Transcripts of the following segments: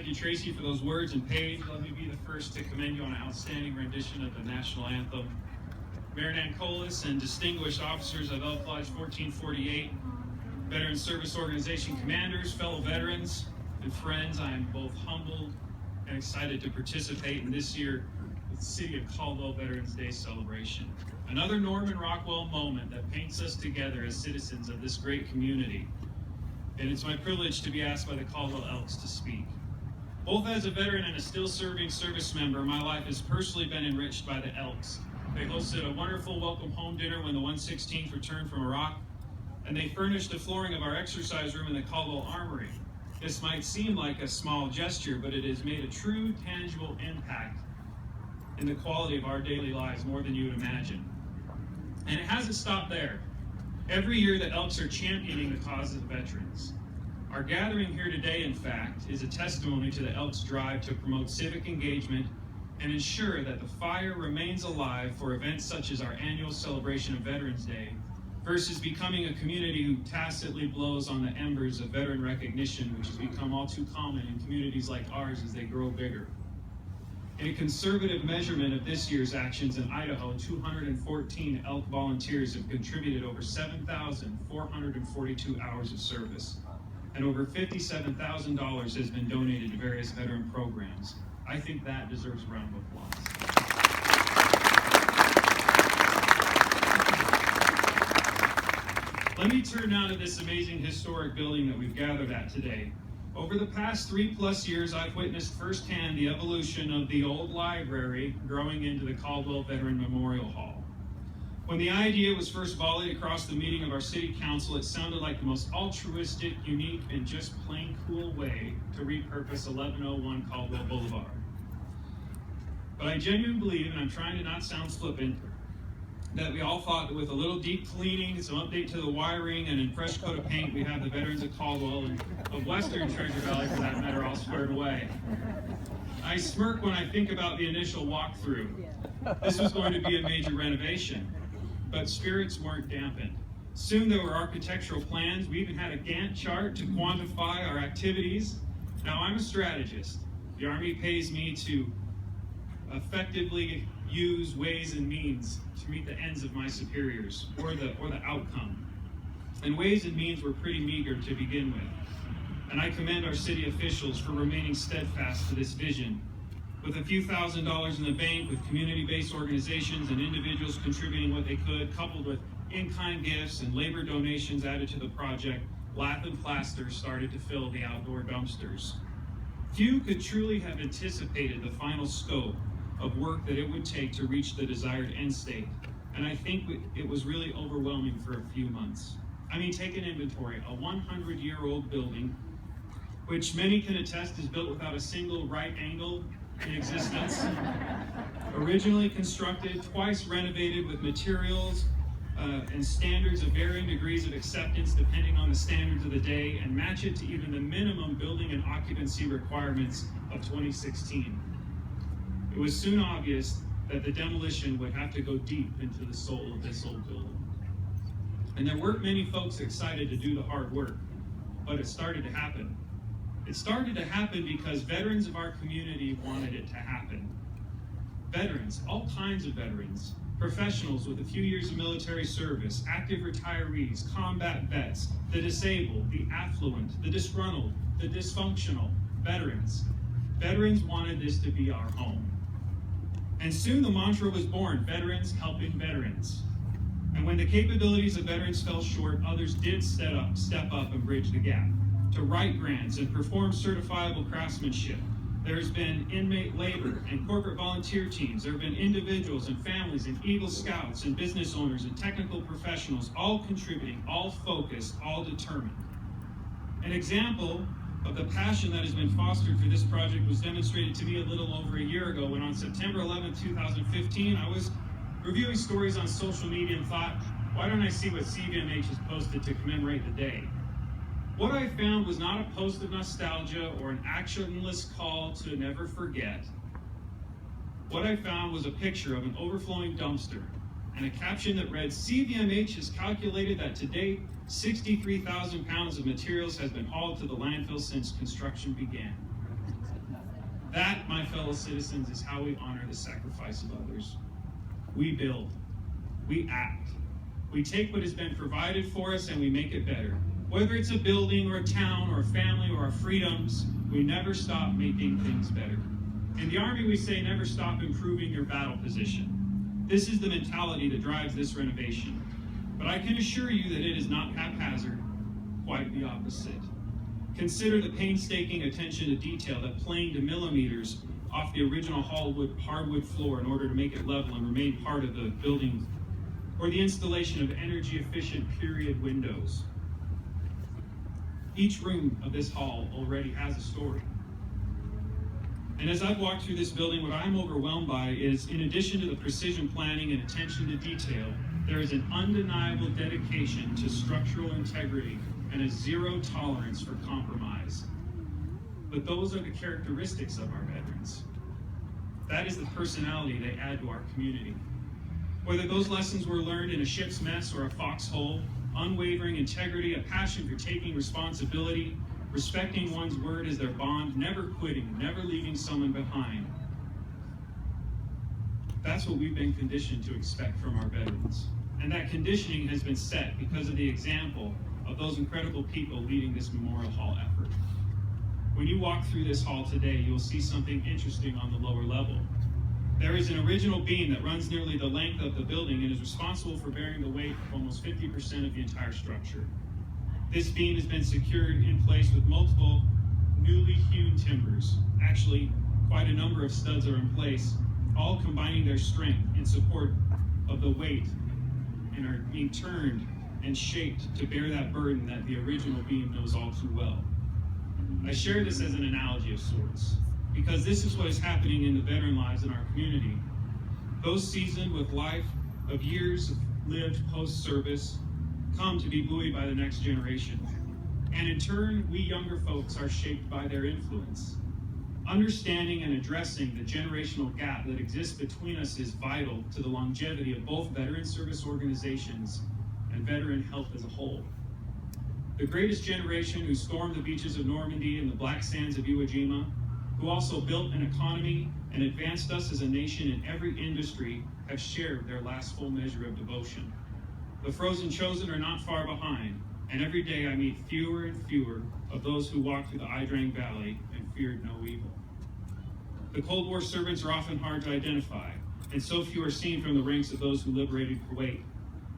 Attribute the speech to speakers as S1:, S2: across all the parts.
S1: Thank you, Tracy, for those words, and Paige, let me be the first to commend you on an outstanding rendition of the national anthem. Mayor Nancolis and distinguished officers of Elk Lodge 1448, Veteran Service Organization commanders, fellow veterans, and friends, I am both humbled and excited to participate in this year with the City of Caldwell Veterans Day celebration. Another Norman Rockwell moment that paints us together as citizens of this great community. And it's my privilege to be asked by the Caldwell Elks to speak. Both as a veteran and a still serving service member, my life has personally been enriched by the Elks. They hosted a wonderful welcome home dinner when the 116th returned from Iraq, and they furnished the flooring of our exercise room in the Caldwell Armory. This might seem like a small gesture, but it has made a true, tangible impact in the quality of our daily lives more than you would imagine. And it hasn't stopped there. Every year, the Elks are championing the cause of the veterans. Our gathering here today, in fact, is a testimony to the Elks' drive to promote civic engagement and ensure that the fire remains alive for events such as our annual celebration of Veterans Day, versus becoming a community who tacitly blows on the embers of veteran recognition, which has become all too common in communities like ours as they grow bigger. In a conservative measurement of this year's actions in Idaho, 214 Elk volunteers have contributed over 7,442 hours of service, and over $57,000 has been donated to various veteran programs. I think that deserves a round of applause. Let me turn now to this amazing historic building that we've gathered at today. Over the past 3+ years, I've witnessed firsthand the evolution of the old library growing into the Caldwell Veteran Memorial Hall. When the idea was first volleyed across the meeting of our city council, it sounded like the most altruistic, unique, and just plain cool way to repurpose 1101 Caldwell Boulevard. But I genuinely believe, and I'm trying to not sound flippant, that we all thought that with a little deep cleaning, some update to the wiring, and a fresh coat of paint, we have the veterans of Caldwell and of Western Treasure Valley, for that matter, all squared away. I smirk when I think about the initial walkthrough. This was going to be a major renovation, but spirits weren't dampened. Soon there were architectural plans. We even had a Gantt chart to quantify our activities. Now, I'm a strategist. The Army pays me to effectively use ways and means to meet the ends of my superiors, or the outcome. And ways and means were pretty meager to begin with. And I commend our city officials for remaining steadfast to this vision. With a few $1,000s in the bank, with community-based organizations and individuals contributing what they could, coupled with in-kind gifts and labor donations added to the project, lath and plaster started to fill the outdoor dumpsters. Few could truly have anticipated the final scope of work that it would take to reach the desired end state. And I think it was really overwhelming for a few months. I mean, take an inventory, a 100-year-old building, which many can attest is built without a single right angle in existence. Originally constructed, twice renovated with materials and standards of varying degrees of acceptance depending on the standards of the day, and match it to even the minimum building and occupancy requirements of 2016. It was soon obvious that the demolition would have to go deep into the soul of this old building. And there weren't many folks excited to do the hard work, but it started to happen. It started to happen because veterans of our community wanted it to happen. Veterans, all kinds of veterans, professionals with a few years of military service, active retirees, combat vets, the disabled, the affluent, the disgruntled, the dysfunctional, veterans. Veterans wanted this to be our home. And soon the mantra was born, veterans helping veterans. And when the capabilities of veterans fell short, others did step up and bridge the gap. To write grants and perform certifiable craftsmanship. There's been inmate labor and corporate volunteer teams. There have been individuals and families and Eagle Scouts and business owners and technical professionals, all contributing, all focused, all determined. An example of the passion that has been fostered for this project was demonstrated to me a little over a year ago when on September 11, 2015, I was reviewing stories on social media and thought, why don't I see what CVMH has posted to commemorate the day? What I found was not a post of nostalgia or an actionless call to never forget. What I found was a picture of an overflowing dumpster and a caption that read, CVMH has calculated that to date, 63,000 pounds of materials has been hauled to the landfill since construction began. That, my fellow citizens, is how we honor the sacrifice of others. We build. We act. We take what has been provided for us and we make it better. Whether it's a building or a town or a family or our freedoms, we never stop making things better. In the Army, we say never stop improving your battle position. This is the mentality that drives this renovation. But I can assure you that it is not haphazard, quite the opposite. Consider the painstaking attention to detail that planed to millimeters off the original hardwood floor in order to make it level and remain part of the building, or the installation of energy-efficient period windows. Each room of this hall already has a story. And as I've walked through this building, what I'm overwhelmed by is, in addition to the precision planning and attention to detail, there is an undeniable dedication to structural integrity and a zero tolerance for compromise. But those are the characteristics of our veterans. That is the personality they add to our community. Whether those lessons were learned in a ship's mess or a foxhole, unwavering integrity, a passion for taking responsibility, respecting one's word as their bond, never quitting, never leaving someone behind. That's what we've been conditioned to expect from our veterans. And that conditioning has been set because of the example of those incredible people leading this Memorial Hall effort. When you walk through this hall today, you'll see something interesting on the lower level. There is an original beam that runs nearly the length of the building and is responsible for bearing the weight of almost 50% of the entire structure. This beam has been secured in place with multiple newly hewn timbers. Actually, quite a number of studs are in place, all combining their strength in support of the weight and are being turned and shaped to bear that burden that the original beam knows all too well. I share this as an analogy of sorts, because this is what is happening in the veteran lives in our community. Those seasoned with life of years lived post-service come to be buoyed by the next generation. And in turn, we younger folks are shaped by their influence. Understanding and addressing the generational gap that exists between us is vital to the longevity of both veteran service organizations and veteran health as a whole. The greatest generation who stormed the beaches of Normandy and the black sands of Iwo Jima, who also built an economy and advanced us as a nation in every industry, have shared their last full measure of devotion. The frozen chosen are not far behind, and every day I meet fewer and fewer of those who walked through the Idrang Valley and feared no evil. The Cold War servants are often hard to identify, and so few are seen from the ranks of those who liberated Kuwait.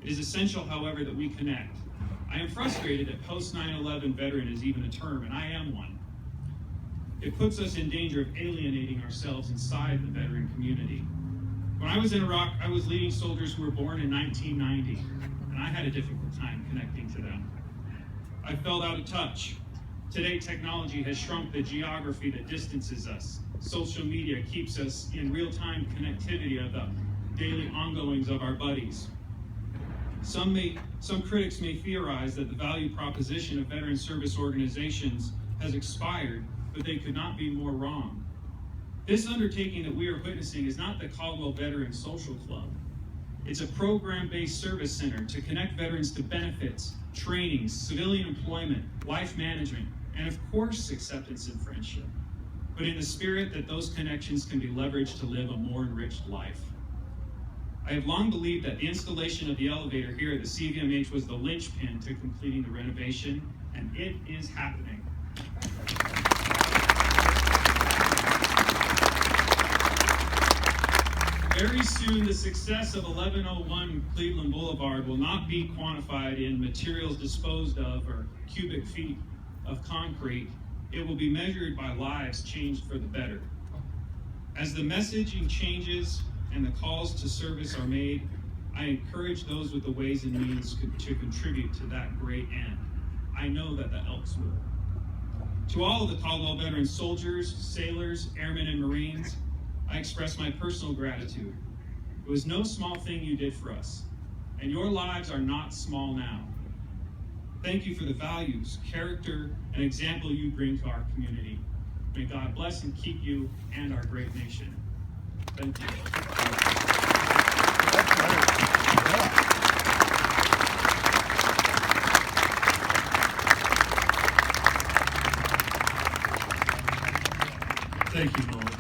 S1: It is essential, however, that we connect. I am frustrated that post-9/11 veteran is even a term, and I am one. It puts us in danger of alienating ourselves inside the veteran community. When I was in Iraq, I was leading soldiers who were born in 1990, and I had a difficult time connecting to them. I felt out of touch. Today, technology has shrunk the geography that distances us. Social media keeps us in real-time connectivity of the daily ongoings of our buddies. Some critics may theorize that the value proposition of veteran service organizations has expired, but they could not be more wrong. This undertaking that we are witnessing is not the Caldwell Veteran Social Club. It's a program-based service center to connect veterans to benefits, trainings, civilian employment, life management, and of course, acceptance and friendship. But in the spirit that those connections can be leveraged to live a more enriched life. I have long believed that the installation of the elevator here at the CVMH was the linchpin to completing the renovation, and it is happening. Very soon, the success of 1101 Cleveland Boulevard will not be quantified in materials disposed of or cubic feet of concrete. It will be measured by lives changed for the better. As the messaging changes and the calls to service are made, I encourage those with the ways and means to contribute to that great end. I know that the Elks will. To all of the Caldwell veteran soldiers, sailors, airmen, and Marines, I express my personal gratitude. It was no small thing you did for us, and your lives are not small now. Thank you for the values, character, and example you bring to our community. May God bless and keep you and our great nation. Thank you.
S2: Thank you, Noel.